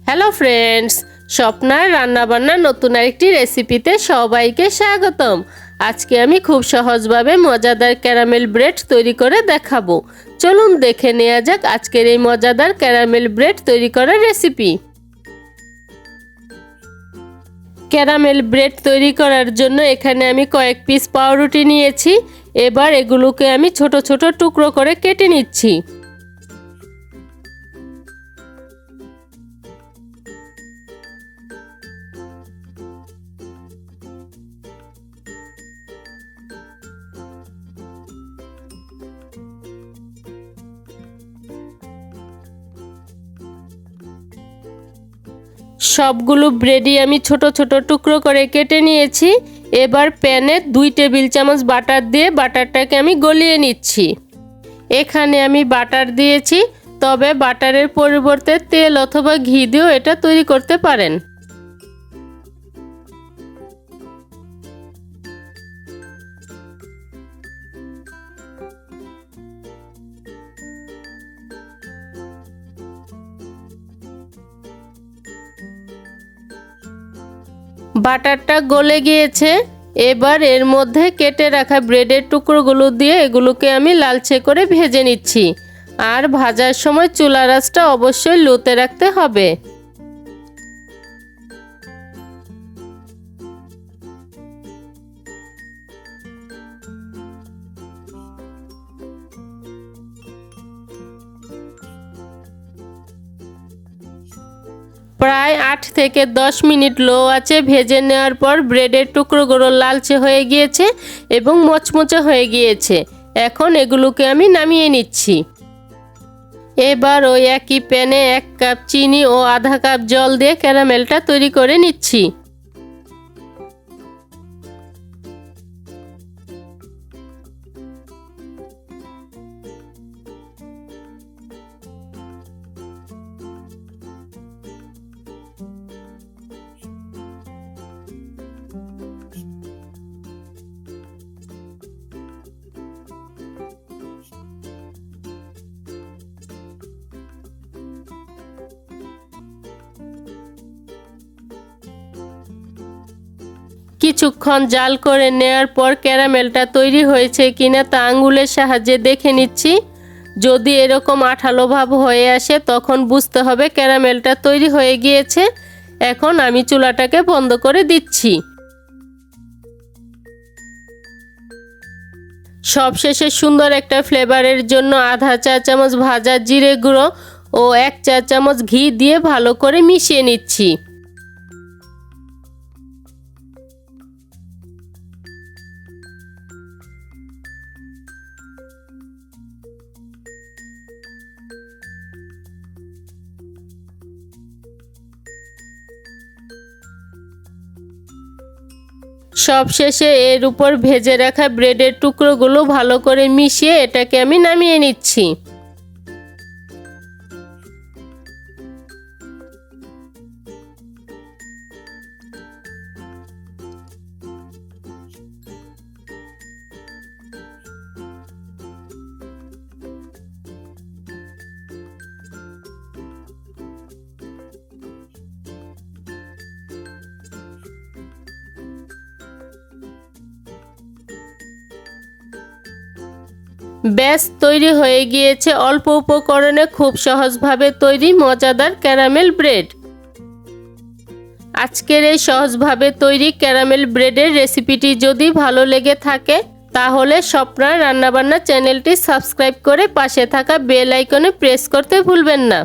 Hello friends, স্বপ্নার রান্নাবান্না নতুন আরেকটি রেসিপিতে সবাইকে স্বাগতম। আজকে আমি খুব সহজভাবে মজাদার ক্যারামেল ব্রেড তৈরি করে দেখাবো। চলুন দেখে নেওয়া যাক আজকের এই মজাদার ক্যারামেল ব্রেড তৈরি করার রেসিপি। ক্যারামেল ব্রেড তৈরি করার জন্য এখানে আমি কয়েক পিস পাউরুটি নিয়েছি। এবার এগুলোকে আমি ছোট ছোট টুকরো করে কেটে নিচ্ছি। সবগুলো ব্রেডই আমি ছোট ছোট টুকরো করে কেটে নিয়েছি। এবার প্যানে 2 টেবিল চামচ বাটার দিয়ে বাটারটাকে আমি গলিয়ে নিচ্ছি। এখানে আমি বাটার দিয়েছি, তবে বাটারের পরিবর্তে তেল অথবা ঘি দিয়েও এটা তৈরি করতে পারেন। বাটারটা গলে গিয়েছে। এবার এর মধ্যে কেটে রাখা ব্রেডের টুকরোগুলো দিয়ে এগুলোকে আমি লালচে করে ভেজে নিচ্ছি। আর ভাজার সময় চুলার আঁচটা অবশ্যই লোতে রাখতে হবে। প্রায় 8 থেকে 10 মিনিট লো আঁচে ভেজে নেওয়ার পর ব্রেডের টুকরোগুলো লালচে হয়ে গিয়েছে এবং মচমচে হয়ে গিয়েছে। এখন এগুলোকে আমি নামিয়ে নিচ্ছি। এবার ওই একই প্যানে 1 কাপ চিনি ও আধা কাপ জল দিয়ে ক্যারামেলটা তৈরি করে নিচ্ছি। কিছুক্ষণ জাল করে নেওয়ার পর ক্যারামেলটা তৈরি হয়েছে কিনা তা আঙ্গুলের সাহায্যে দেখে নিচ্ছি। যদি এরকম আঠালো ভাব হয়ে আসে তখন বুঝতে হবে ক্যারামেলটা তৈরি হয়ে গিয়েছে। এখন আমি চুলাটাকে বন্ধ করে দিচ্ছি। সবশেষে সুন্দর একটা ফ্লেভারের জন্য আধা চা চামচ ভাজা জিরে গুঁড়ো ও 1 চা চামচ ঘি দিয়ে ভালো করে মিশিয়ে নিচ্ছি। সবশেষে এর উপর ভেজে রাখা ব্রেডের টুকরোগুলো ভালো করে মিশিয়ে এটাকে আমি নামিয়ে নিচ্ছি। ব্যাস তৈরি হয়ে গিয়েছে অল্প উপকরণে খুব সহজভাবে তৈরি মজাদার ক্যারামেল ব্রেড। আজকের এই সহজভাবে তৈরি ক্যারামেল ব্রেডের রেসিপিটি যদি ভালো লেগে থাকে তাহলে স্বপ্নার রান্নাবান্না চ্যানেলটি সাবস্ক্রাইব করে পাশে থাকা বেল আইকনে প্রেস করতে ভুলবেন না।